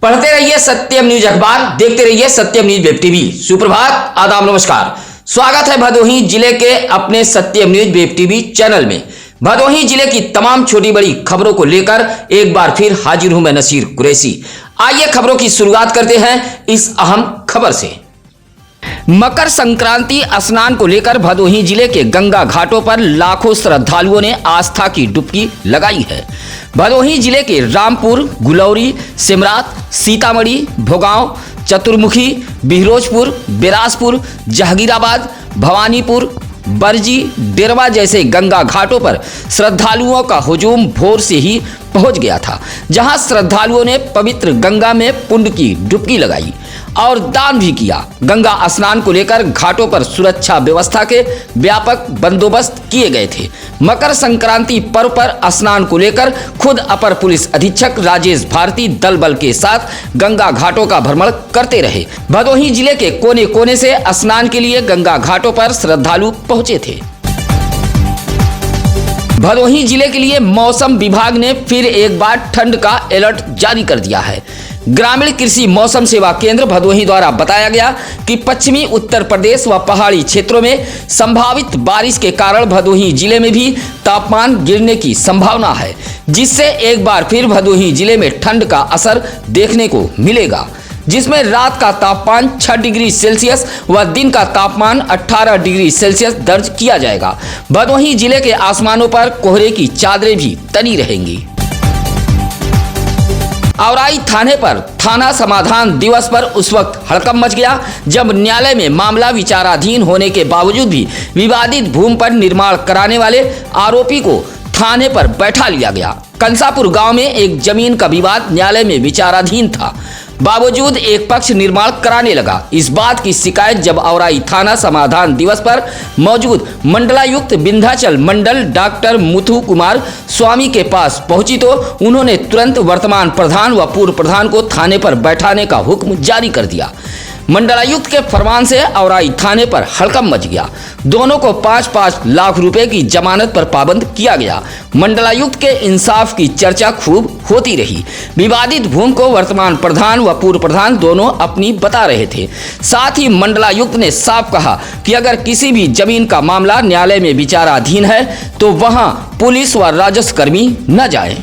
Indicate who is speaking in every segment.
Speaker 1: पढ़ते रहिए सत्यम न्यूज अखबार, देखते रहिए सत्यम न्यूज वेब टीवी। सुप्रभात, आदाब, नमस्कार। स्वागत है भदोही जिले के अपने सत्यम न्यूज वेब टीवी चैनल में। भदोही जिले की तमाम छोटी बड़ी खबरों को लेकर एक बार फिर हाजिर हूं मैं नसीर कुरैशी। आइए खबरों की शुरुआत करते हैं इस अहम खबर से। मकर संक्रांति स्नान को लेकर भदोही जिले के गंगा घाटों पर लाखों श्रद्धालुओं ने आस्था की डुबकी लगाई है। भदोही जिले के रामपुर, गुलौरी, सिमरात, सीतामढ़ी, भोगांव, चतुर्मुखी, बिहरोजपुर, बिलासपुर, जहांगीराबाद, भवानीपुर, बरजी, डेरवा जैसे गंगा घाटों पर श्रद्धालुओं का हुजूम भोर से ही पहुंच गया था, जहां श्रद्धालुओं ने पवित्र गंगा में पुण्य की डुबकी लगाई और दान भी किया। गंगा स्नान को लेकर घाटों पर सुरक्षा व्यवस्था के व्यापक बंदोबस्त किए गए थे। मकर संक्रांति पर्व पर स्नान को लेकर खुद अपर पुलिस अधीक्षक राजेश भारती दल बल के साथ गंगा घाटों का भ्रमण करते रहे। भदोही जिले के कोने कोने से स्नान के लिए गंगा घाटों पर श्रद्धालु पहुंचे थे। भदोही जिले के लिए मौसम विभाग ने फिर एक बार ठंड का अलर्ट जारी कर दिया है। ग्रामीण कृषि मौसम सेवा केंद्र भदोही द्वारा बताया गया कि पश्चिमी उत्तर प्रदेश व पहाड़ी क्षेत्रों में संभावित बारिश के कारण भदोही जिले में भी तापमान गिरने की संभावना है, जिससे एक बार फिर भदोही जिले में ठंड का असर देखने को मिलेगा, जिसमें रात का तापमान 6 डिग्री सेल्सियस व दिन का तापमान 18 डिग्री सेल्सियस दर्ज किया जाएगा। भदोही जिले के आसमानों पर कोहरे की चादरें भी तनी रहेंगी। औराई थाने पर थाना समाधान दिवस पर उस वक्त हड़कंप मच गया जब न्यायालय में मामला विचाराधीन होने के बावजूद भी विवादित भूमि पर निर्माण कराने वाले आरोपी को थाने पर बैठा लिया गया। कंसापुर गांव में एक जमीन का विवाद न्यायालय में विचाराधीन था, बावजूद एक पक्ष निर्माण कराने लगा। इस बात की शिकायत जब औराई थाना समाधान दिवस पर मौजूद मंडलायुक्त विंध्याचल मंडल डॉक्टर मुथु कुमार स्वामी के पास पहुंची तो उन्होंने तुरंत वर्तमान प्रधान व पूर्व प्रधान को थाने पर बैठाने का हुक्म जारी कर दिया। मंडलायुक्त के फरमान से औराई थाने पर हड़कंप मच गया। दोनों को 5-5 लाख रुपए की जमानत पर पाबंद किया गया। मंडलायुक्त के इंसाफ की चर्चा खूब होती रही। विवादित भूमि को वर्तमान प्रधान व पूर्व प्रधान दोनों अपनी बता रहे थे। साथ ही मंडलायुक्त ने साफ कहा कि अगर किसी भी जमीन का मामला न्यायालय में विचाराधीन है तो वहां पुलिस व राजस्व कर्मी न जाए।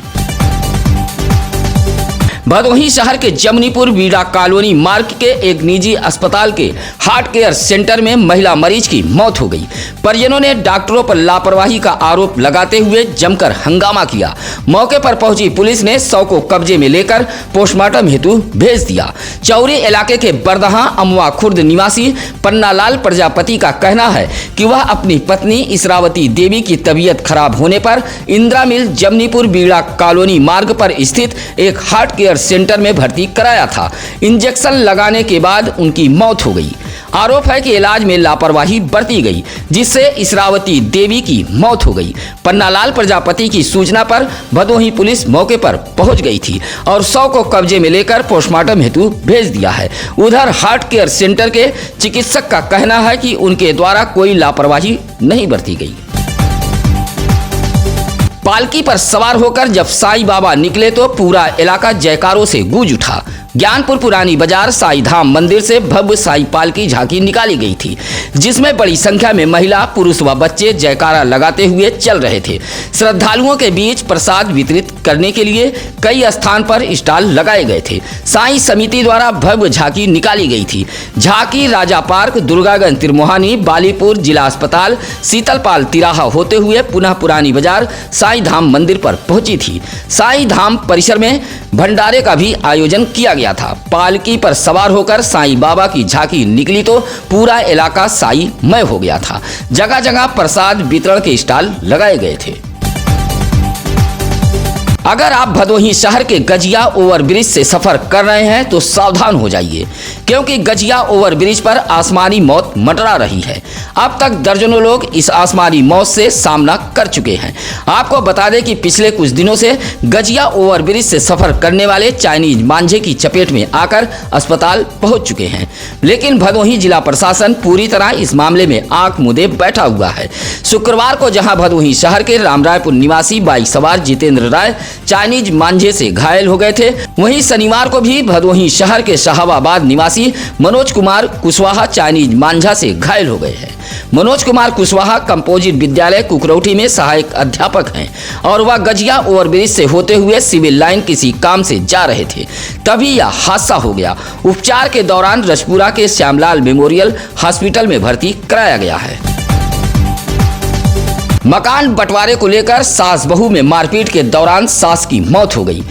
Speaker 1: भदोही शहर के जमनीपुर बीड़ा कॉलोनी मार्ग के एक निजी अस्पताल के हार्ट केयर सेंटर में महिला मरीज की मौत हो गई। परिजनों ने डॉक्टरों पर लापरवाही का आरोप लगाते हुए जमकर हंगामा किया। मौके पर पहुंची पुलिस ने शव को कब्जे में लेकर पोस्टमार्टम हेतु भेज दिया। चौरी इलाके के बरदहा अमवा खुर्द निवासी पन्नालाल प्रजापति का कहना है कि वह अपनी पत्नी इसरावती देवी की तबीयत खराब होने पर इंदिरा मिल जमनीपुर बीड़ा कॉलोनी मार्ग पर स्थित एक हार्ट केयर सेंटर में भर्ती कराया था। इंजेक्शन लगाने के बाद उनकी मौत हो गई। आरोप है कि इलाज में लापरवाही बरती गई, जिससे इसरावती देवी की मौत हो गई। पन्नालाल प्रजापति की सूचना पर भदोही पुलिस मौके पर पहुंच गई थी और शव को कब्जे में लेकर पोस्टमार्टम हेतु भेज दिया है। उधर हार्ट केयर सेंटर के चिकित्सक का कहना है कि उनके द्वारा कोई लापरवाही नहीं बरती गई। पालकी पर सवार होकर जब साईं बाबा निकले तो पूरा इलाका जयकारों से गूंज उठा। ज्ञानपुर पुरानी बाजार साईं धाम मंदिर से भव्य साईं पालकी झांकी निकाली गई थी, जिसमें बड़ी संख्या में महिला, पुरुष व बच्चे जयकारा लगाते हुए चल रहे थे। श्रद्धालुओं के बीच प्रसाद वितरित करने के लिए कई स्थान पर स्टॉल लगाए गए थे। साईं समिति द्वारा भव्य झांकी निकाली गई थी। झांकी राजा पार्क, दुर्गागंज तिरमोहानी, बालीपुर जिला अस्पताल, शीतलपाल तिराहा होते हुए पुनः पुरानी बाजार साईं धाम मंदिर पर पहुंची थी। साईं धाम परिसर में भंडारे का भी आयोजन किया गया था। पालकी पर सवार होकर साईं बाबा की झांकी निकली तो पूरा इलाका साईंमय हो गया था। जगह जगह प्रसाद वितरण के स्टॉल लगाए गए थे। अगर आप भदोही शहर के गजिया ओवरब्रिज से सफर कर रहे हैं तो सावधान हो जाइए, क्योंकि गजिया ओवरब्रिज पर आसमानी मौत मंडरा रही है। अब तक दर्जनों लोग इस आसमानी मौत से सामना कर चुके हैं। आपको बता दें कि पिछले कुछ दिनों से गजिया ओवरब्रिज से सफर करने वाले चाइनीज मांझे की चपेट में आकर अस्पताल पहुंच चुके हैं, लेकिन भदोही जिला प्रशासन पूरी तरह इस मामले में आंख मूंदे बैठा हुआ है। शुक्रवार को जहां भदोही शहर के रामरायपुर निवासी बाइक सवार जितेंद्र राय चाइनीज मांझे से घायल हो गए थे, वहीं शनिवार को भी भदोही शहर के शाहबाबाद निवासी मनोज कुमार कुशवाहा चाइनीज मांझा से घायल हो गए हैं। मनोज कुमार कुशवाहा कंपोजिट विद्यालय कुकरौठी में सहायक अध्यापक हैं और वह गजिया ओवरब्रिज से होते हुए सिविल लाइन किसी काम से जा रहे थे, तभी यह हादसा हो गया। उपचार के दौरान रजपुरा के श्यामलाल मेमोरियल हॉस्पिटल में भर्ती कराया गया है। मकान बंटवारे को लेकर सास बहू में मारपीट के दौरान सास की मौत हो गई।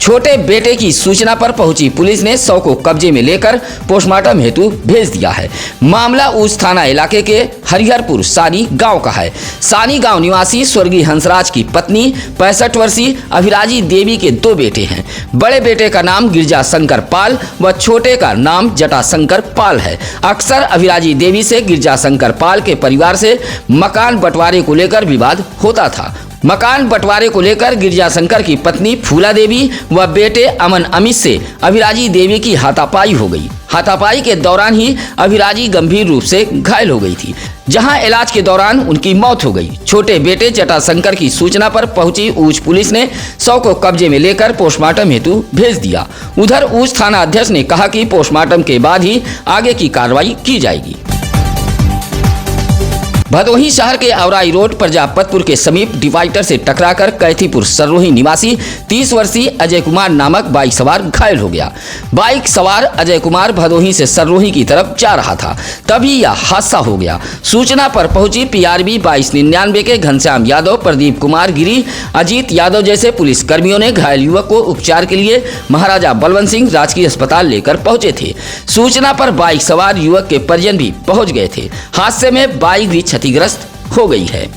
Speaker 1: छोटे बेटे की सूचना पर पहुंची पुलिस ने शव को कब्जे में लेकर पोस्टमार्टम हेतु भेज दिया है। मामला उस थाना इलाके के हरिहरपुर सानी गांव का है। सानी गांव निवासी स्वर्गीय हंसराज की पत्नी 65 वर्षीय अभिराजी देवी के 2 बेटे हैं। बड़े बेटे का नाम गिरजा शंकर पाल व छोटे का नाम जटा शंकर पाल है। अक्सर अभिराजी देवी से गिरजा शंकर पाल के परिवार से मकान बंटवारे को लेकर विवाद होता था। मकान बंटवारे को लेकर गिरजा शंकर की पत्नी फूला देवी व बेटे अमन अमित से अभिराजी देवी की हाथापाई हो गई। हाथापाई के दौरान ही अभिराजी गंभीर रूप से घायल हो गई थी, जहां इलाज के दौरान उनकी मौत हो गई। छोटे बेटे जटाशंकर की सूचना पर पहुंची ऊंच पुलिस ने शव को कब्जे में लेकर पोस्टमार्टम हेतु भेज दिया। उधर ऊंच थाना अध्यक्ष ने कहा कि पोस्टमार्टम के बाद ही आगे की कार्रवाई की जाएगी। भदोही शहर के औराई रोड प्रजापतपुर के समीप डिवाइडर से टकराकर कैथीपुर सर्रोही निवासी 30 वर्षीय अजय कुमार नामक बाइक सवार घायल हो गया। बाइक सवार अजय कुमार भदोही से सर्रोही की तरफ जा रहा था, तभी यह हादसा हो गया। सूचना पर पहुंची PRB 2299 के घनश्याम यादव, प्रदीप कुमार गिरी, अजीत यादव जैसे पुलिस कर्मियों ने घायल युवक को उपचार के लिए महाराजा बलवंत सिंह राजकीय अस्पताल लेकर पहुंचे थे। सूचना पर बाइक सवार युवक के परिजन भी पहुंच गए थे। हादसे में बाइक भी क्षतिग्रस्त हो गई है।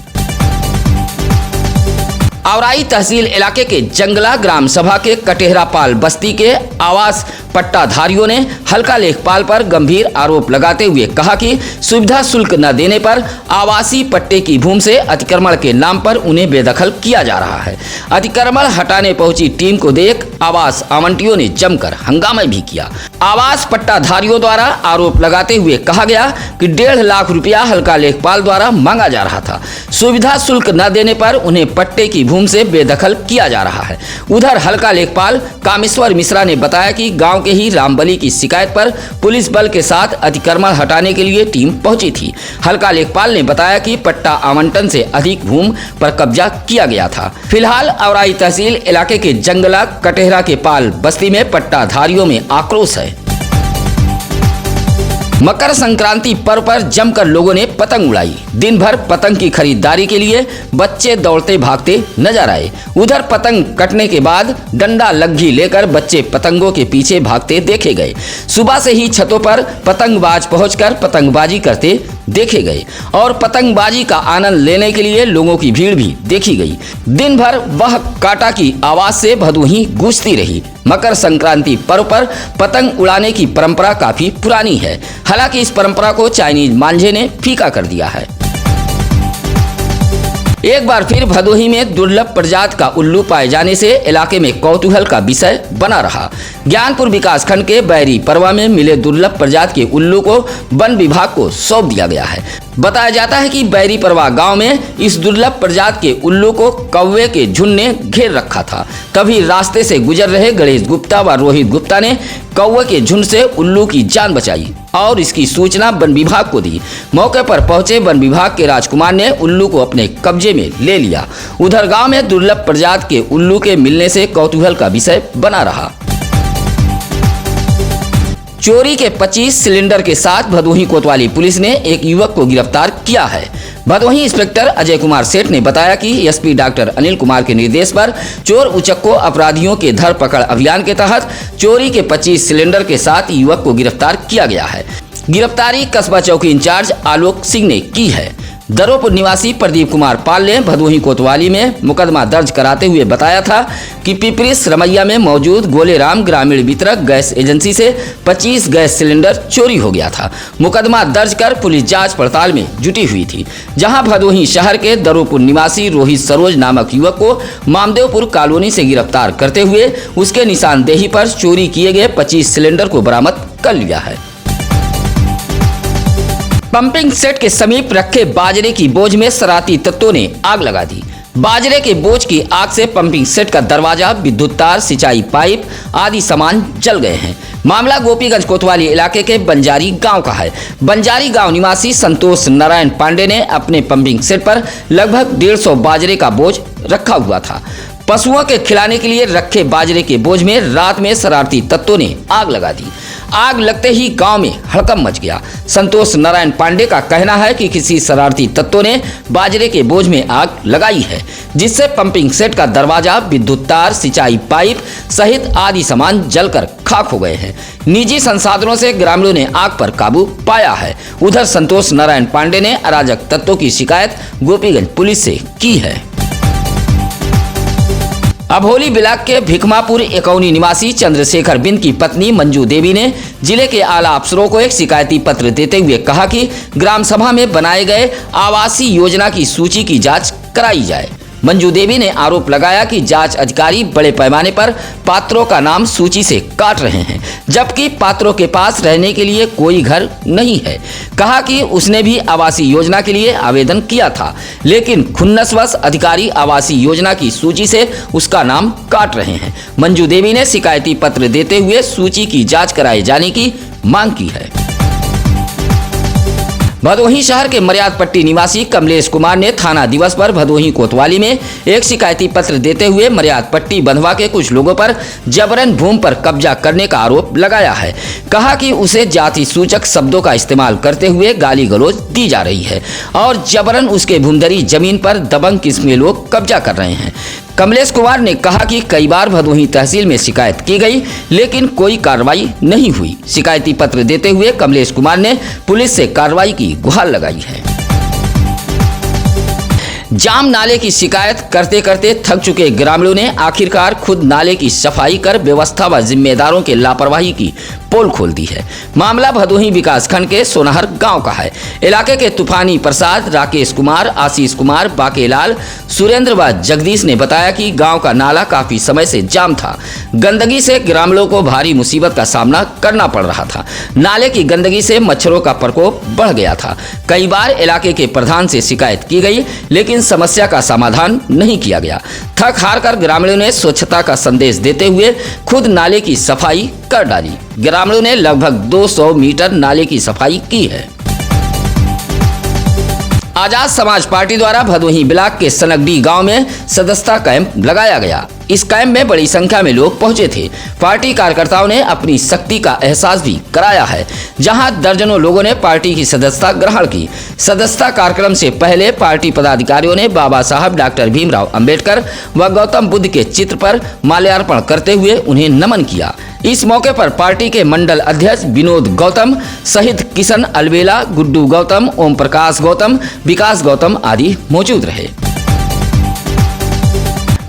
Speaker 1: औराई तहसील इलाके के जंगला ग्राम सभा के कटेहरापाल बस्ती के आवास पट्टाधारियों ने हल्का लेखपाल पर गंभीर आरोप लगाते हुए कहा कि सुविधा शुल्क न देने पर आवासीय पट्टे की भूमि से अतिक्रमण के नाम पर उन्हें बेदखल किया जा रहा है। अतिक्रमण हटाने पहुंची टीम को देख आवास आवंटियों ने जमकर हंगामा भी किया। आवास पट्टाधारियों द्वारा आरोप लगाते हुए कहा गया कि 1.5 लाख रुपया हल्का लेखपाल द्वारा मांगा जा रहा था। सुविधा शुल्क न देने पर उन्हें पट्टे की भूमि से बेदखल किया जा रहा है। उधर हल्का लेखपाल कामेश्वर मिश्रा ने बताया कि गांव के ही रामबली की शिकायत पर पुलिस बल के साथ अतिक्रमण हटाने के लिए टीम पहुंची थी। हल्का लेखपाल ने बताया कि पट्टा आवंटन से अधिक भूमि पर कब्जा किया गया था। फिलहाल औराई तहसील इलाके के जंगला कटेहरा के पाल बस्ती में पट्टाधारियों में आक्रोश है। मकर संक्रांति पर्व पर जमकर लोगों ने पतंग उड़ाई। दिन भर पतंग की खरीदारी के लिए बच्चे दौड़ते भागते नजर आए। उधर पतंग कटने के बाद डंडा लग्घी लेकर बच्चे पतंगों के पीछे भागते देखे गए। सुबह से ही छतों पर पतंगबाज पहुंचकर पतंगबाजी करते देखे गए और पतंगबाजी का आनंद लेने के लिए लोगों की भीड़ भी देखी गई। दिन भर वह काटा की आवाज से भदोही गूंजती रही। मकर संक्रांति पर्व पर पतंग उड़ाने की परंपरा काफी पुरानी है। हालांकि इस परंपरा को चाइनीज मांझे ने फीका कर दिया है। एक बार फिर भदोही में दुर्लभ प्रजाति का उल्लू पाए जाने से इलाके में कौतूहल का विषय बना रहा। ज्ञानपुर विकासखंड के बैरी परवा में मिले दुर्लभ प्रजाति के उल्लू को वन विभाग को सौंप दिया गया है। बताया जाता है कि बैरी परवा गांव में इस दुर्लभ प्रजाति के उल्लू को कौवे के झुंड ने घेर रखा था। तभी रास्ते से गुजर रहे गणेश गुप्ता व रोहित गुप्ता ने कौवे के झुंड से उल्लू की जान बचाई और इसकी सूचना वन विभाग को दी। मौके पर पहुंचे वन विभाग के राजकुमार ने उल्लू को अपने कब्जे में ले लिया। उधर गांव में दुर्लभ प्रजाति के उल्लू के मिलने से कौतूहल का विषय बना रहा। चोरी के 25 सिलेंडर के साथ भदोही कोतवाली पुलिस ने एक युवक को गिरफ्तार किया है। भदोही इंस्पेक्टर अजय कुमार सेठ ने बताया कि एसपी डॉक्टर अनिल कुमार के निर्देश पर चोर उचक्को अपराधियों के धरपकड़ अभियान के तहत चोरी के 25 सिलेंडर के साथ युवक को गिरफ्तार किया गया है। गिरफ्तारी कस्बा चौकी इंचार्ज आलोक सिंह ने की है। दरोपुर निवासी प्रदीप कुमार पाल ने भदोही कोतवाली में मुकदमा दर्ज कराते हुए बताया था कि पिपरिस रमैया में मौजूद गोलेराम ग्रामीण वितरक गैस एजेंसी से 25 गैस सिलेंडर चोरी हो गया था। मुकदमा दर्ज कर पुलिस जांच पड़ताल में जुटी हुई थी, जहां भदोही शहर के दरोपुर निवासी रोहित सरोज नामक युवक को मामदेवपुर कॉलोनी से गिरफ्तार करते हुए उसके निशानदेही पर चोरी किए गए 25 सिलेंडर को बरामद कर लिया है। पंपिंग सेट के समीप रखे बाजरे की बोझ में शरारती तत्वों ने आग लगा दी। बाजरे के बोझ की आग से पंपिंग सेट का दरवाजा, विद्युत तार, सिंचाई पाइप आदि सामान जल गए हैं। मामला गोपीगंज कोतवाली इलाके के बंजारी गांव का है। बंजारी गांव निवासी संतोष नारायण पांडे ने अपने पंपिंग सेट पर लगभग 150 बाजरे का बोझ रखा हुआ था। पशुओं के खिलाने के लिए रखे बाजरे के बोझ में रात में शरारती तत्वों ने आग लगा दी। आग लगते ही गांव में हड़कंप मच गया। संतोष नारायण पांडे का कहना है कि किसी शरारती तत्वों ने बाजरे के बोझ में आग लगाई है, जिससे पंपिंग सेट का दरवाजा, विद्युत तार, सिंचाई पाइप सहित आदि सामान जलकर खाक हो गए हैं। निजी संसाधनों से ग्रामीणों ने आग पर काबू पाया है। उधर संतोष नारायण पांडे ने अराजक तत्वों की शिकायत गोपीगंज पुलिस से की है। अभोली ब्लॉक के भिकमापुर एकौनी निवासी चंद्रशेखर बिंद की पत्नी मंजू देवी ने जिले के आला अफसरों को एक शिकायती पत्र देते हुए कहा कि ग्राम सभा में बनाए गए आवासीय योजना की सूची की जांच कराई जाए। मंजू देवी ने आरोप लगाया कि जांच अधिकारी बड़े पैमाने पर पात्रों का नाम सूची से काट रहे हैं, जबकि पात्रों के पास रहने के लिए कोई घर नहीं है। कहा कि उसने भी आवासीय योजना के लिए आवेदन किया था, लेकिन खुन्नसवश अधिकारी आवासीय योजना की सूची से उसका नाम काट रहे हैं। मंजू देवी ने शिकायती पत्र देते हुए सूची की जाँच कराए जाने की मांग की है। भदोही शहर के मर्याद पट्टी निवासी कमलेश कुमार ने थाना दिवस पर भदोही कोतवाली में एक शिकायती पत्र देते हुए मर्याद पट्टी बंधवा के कुछ लोगों पर जबरन भूमि पर कब्जा करने का आरोप लगाया है। कहा कि उसे जाति सूचक शब्दों का इस्तेमाल करते हुए गाली गलौज दी जा रही है और जबरन उसके भूमधरी जमीन पर दबंग किस्म के लोग कब्जा कर रहे हैं। कमलेश कुमार ने कहा कि कई बार भदोही तहसील में शिकायत की गई, लेकिन कोई कार्रवाई नहीं हुई। शिकायती पत्र देते हुए कमलेश कुमार ने पुलिस से कार्रवाई की गुहार लगाई है। जाम नाले की शिकायत करते करते थक चुके ग्रामीणों ने आखिरकार खुद नाले की सफाई कर व्यवस्था व जिम्मेदारों के लापरवाही की पोल खोल दी है। मामला भदोही विकासखंड के सोनाहर गांव का है। इलाके के तूफानी प्रसाद, राकेश कुमार, आशीष कुमार, बाकेलाल, सुरेंद्र व जगदीश ने बताया कि गांव का नाला काफी समय से जाम था। गंदगी से ग्रामीणों को भारी मुसीबत का सामना करना पड़ रहा था। नाले की गंदगी से मच्छरों का प्रकोप बढ़ गया था। कई बार इलाके के प्रधान से शिकायत की गई, लेकिन समस्या का समाधान नहीं किया गया। थक हार कर ग्रामीणों ने स्वच्छता का संदेश देते हुए खुद नाले की सफाई कर डाली। ग्रामीणों ने लगभग 200 मीटर नाले की सफाई की है। आजाद समाज पार्टी द्वारा भदोही ब्लॉक के सनगडी गांव में सदस्यता कैंप लगाया गया। इस कैंप में बड़ी संख्या में लोग पहुंचे थे। पार्टी कार्यकर्ताओं ने अपनी शक्ति का एहसास भी कराया है, जहां दर्जनों लोगों ने पार्टी की सदस्यता ग्रहण की। सदस्यता कार्यक्रम से पहले पार्टी पदाधिकारियों ने बाबा साहब डॉक्टर भीमराव अंबेडकर व गौतम बुद्ध के चित्र पर माल्यार्पण करते हुए उन्हें नमन किया। इस मौके पर पार्टी के मंडल अध्यक्ष विनोद गौतम सहित किशन अलवेला, गुड्डू गौतम, ओम प्रकाश गौतम, विकास गौतम आदि मौजूद रहे।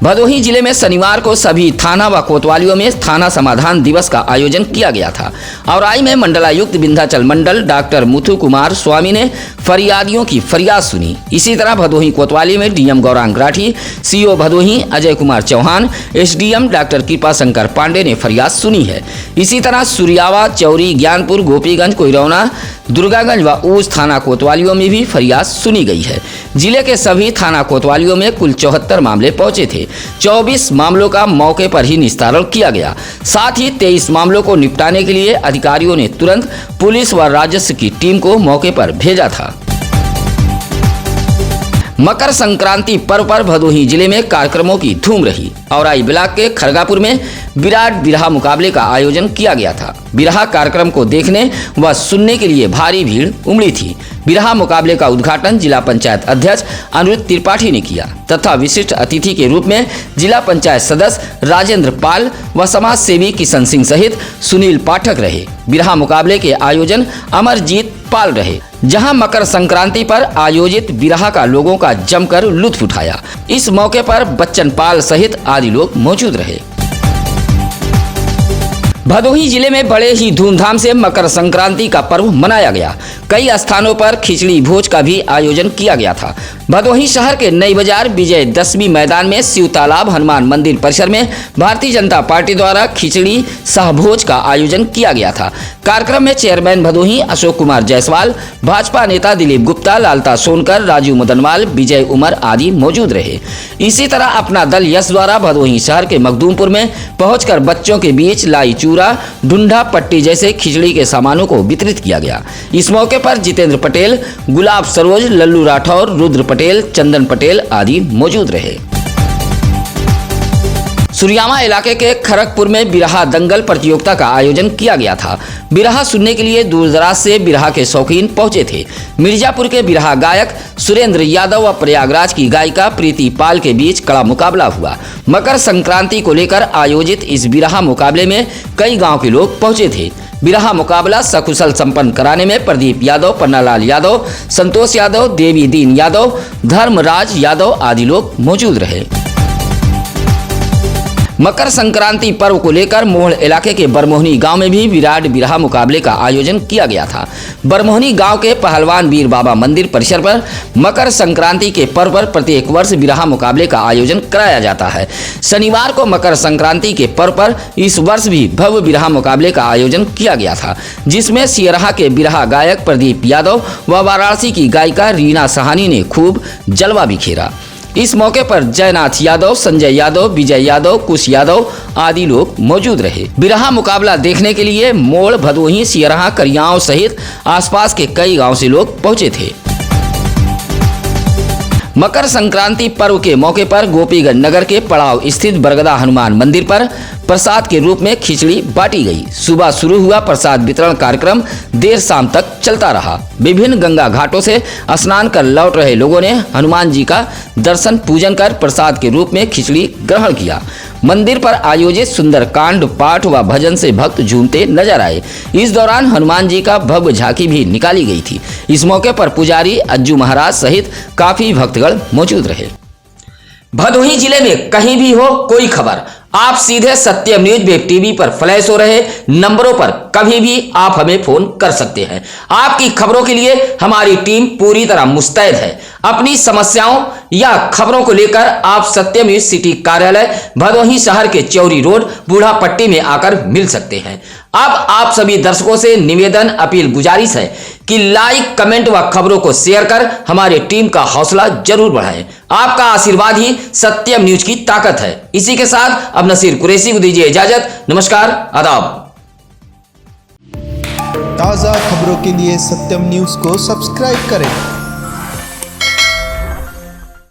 Speaker 1: भदोही जिले में शनिवार को सभी थाना व कोतवालियों में थाना समाधान दिवस का आयोजन किया गया था। औराई में मंडलायुक्त विंध्याचल मंडल डॉक्टर मुथु कुमार स्वामी ने फरियादियों की फरियाद सुनी। इसी तरह भदोही कोतवाली में DM Gaurang Rathi, CO Bhadohi Ajay Kumar Chauhan, SDM doctor Kripa Shankar Pandey ने फरियाद सुनी है। इसी तरह सुरियावा, चौरी, ज्ञानपुर, गोपीगंज, कोइरौना, दुर्गागंज व ऊज थाना कोतवालियों में भी फरियाद सुनी गई है। जिले के सभी थाना कोतवालियों में कुल 74 मामले पहुंचे थे। 24 मामलों का मौके पर ही निस्तारण किया गया। साथ ही 23 मामलों को निपटाने के लिए अधिकारियों ने तुरंत पुलिस व राजस्व की टीम को मौके पर भेजा था। मकर संक्रांति पर्व पर भदोही जिले में कार्यक्रमों की धूम रही। औराई ब्लॉक के खरगापुर में विराट बिरहा मुकाबले का आयोजन किया गया था। बिरहा कार्यक्रम को देखने व सुनने के लिए भारी भीड़ उमड़ी थी। बिरहा मुकाबले का उद्घाटन जिला पंचायत अध्यक्ष अनिरुद्ध त्रिपाठी ने किया तथा विशिष्ट अतिथि के रूप में जिला पंचायत सदस्य राजेंद्र पाल व समाज सेवी किशन सिंह सहित सुनील पाठक रहे। बिरहा मुकाबले के आयोजन अमरजीत पाल रहे, जहां मकर संक्रांति पर आयोजित बिरहा का लोगों का जमकर लुत्फ उठाया। इस मौके पर बच्चन पाल सहित आदि लोग मौजूद रहे। भदोही जिले में बड़े ही धूमधाम से मकर संक्रांति का पर्व मनाया गया। कई स्थानों पर खिचड़ी भोज का भी आयोजन किया गया था। भदोही शहर के नई बाजार विजयदशमी मैदान में शिव तालाब हनुमान मंदिर परिसर में भारतीय जनता पार्टी द्वारा खिचड़ी सह भोज का आयोजन किया गया था। कार्यक्रम में चेयरमैन भदोही अशोक कुमार जायसवाल, भाजपा नेता दिलीप गुप्ता, लालता सोनकर, राजू मदनवाल, विजय उमर आदि मौजूद रहे। इसी तरह अपना दल यश द्वारा भदोही शहर के मखदूमपुर में पहुंचकर बच्चों के बीच लाई चूरा, ढूंढा पट्टी जैसे खिचड़ी के सामानों को वितरित किया गया। इस मौके पर जितेंद्र पटेल, गुलाब सरोज, लल्लू राठौर, रुद्र पटेल, चंदन पटेल आदि मौजूद रहे। सुरियामा इलाके के खरगपुर में बिरहा दंगल प्रतियोगिता का आयोजन किया गया था। बिरहा सुनने के लिए दूर दराज से बिरहा के शौकीन पहुंचे थे। मिर्जापुर के बिरहा गायक सुरेंद्र यादव व प्रयागराज की गायिका प्रीति पाल के बीच कड़ा मुकाबला हुआ। मकर संक्रांति को लेकर आयोजित इस बिरहा मुकाबले में कई गांव के लोग पहुंचे थे। बिरहा मुकाबला सकुशल संपन्न कराने में प्रदीप यादव, पन्नालाल यादव, संतोष यादव, देवी दीन यादव, धर्मराज यादव आदि लोग मौजूद रहे। मकर संक्रांति पर्व को लेकर मोहड़ इलाके के बरमोहनी गांव में भी विराट बिरहा मुकाबले का आयोजन किया गया था। बरमोहनी गांव के पहलवान वीर बाबा मंदिर परिसर पर मकर संक्रांति के पर्व पर प्रत्येक वर्ष बिरहा मुकाबले का आयोजन कराया जाता है। शनिवार को मकर संक्रांति के पर्व पर इस वर्ष भी भव्य बिरहा मुकाबले का आयोजन किया गया था, जिसमें सियरहा के बिरहा गायक प्रदीप यादव व वाराणसी की गायिका रीना सहानी ने खूब जलवा बिखेरा। इस मौके पर जयनाथ यादव, संजय यादव, विजय यादव, कुश यादव आदि लोग मौजूद रहे। बिरहा मुकाबला देखने के लिए मोड़, भदोही, सियरहा, करियाव सहित आसपास के कई गांव से लोग पहुंचे थे। मकर संक्रांति पर्व के मौके पर गोपीगंज नगर के पड़ाव स्थित बरगदा हनुमान मंदिर पर प्रसाद के रूप में खिचड़ी बांटी गई। सुबह शुरू हुआ प्रसाद वितरण कार्यक्रम देर शाम तक चलता रहा। विभिन्न गंगा घाटों से स्नान कर लौट रहे लोगों ने हनुमान जी का दर्शन पूजन कर प्रसाद के रूप में खिचड़ी ग्रहण किया। मंदिर पर आयोजित सुंदरकांड पाठ व भजन से भक्त झूमते नजर आए। इस दौरान हनुमान जी का भव्य झांकी भी निकाली गई थी। इस मौके पर पुजारी अज्जू महाराज सहित काफी भक्तगण मौजूद रहे। भदोही जिले में कहीं भी हो कोई खबर, आप सीधे सत्यम न्यूज वेब टीवी पर फ्लैश हो रहे नंबरों पर कभी भी आप हमें फोन कर सकते हैं। आपकी खबरों के लिए हमारी टीम पूरी तरह मुस्तैद है। अपनी समस्याओं या खबरों को लेकर आप सत्यम न्यूज सिटी कार्यालय भदोही शहर के चौरी रोड बूढ़ा पट्टी में आकर मिल सकते हैं। अब आप सभी दर्शकों से निवेदन, अपील, गुजारिश है कि लाइक, कमेंट व खबरों को शेयर कर हमारी टीम का हौसला जरूर बढ़ाएं। आपका आशीर्वाद ही सत्यम न्यूज की ताकत है। इसी के साथ अब नसीर कुरैशी को दीजिए इजाजत। नमस्कार, आदाब।
Speaker 2: ताज़ा खबरों के लिए सत्यम न्यूज को सब्सक्राइब करें।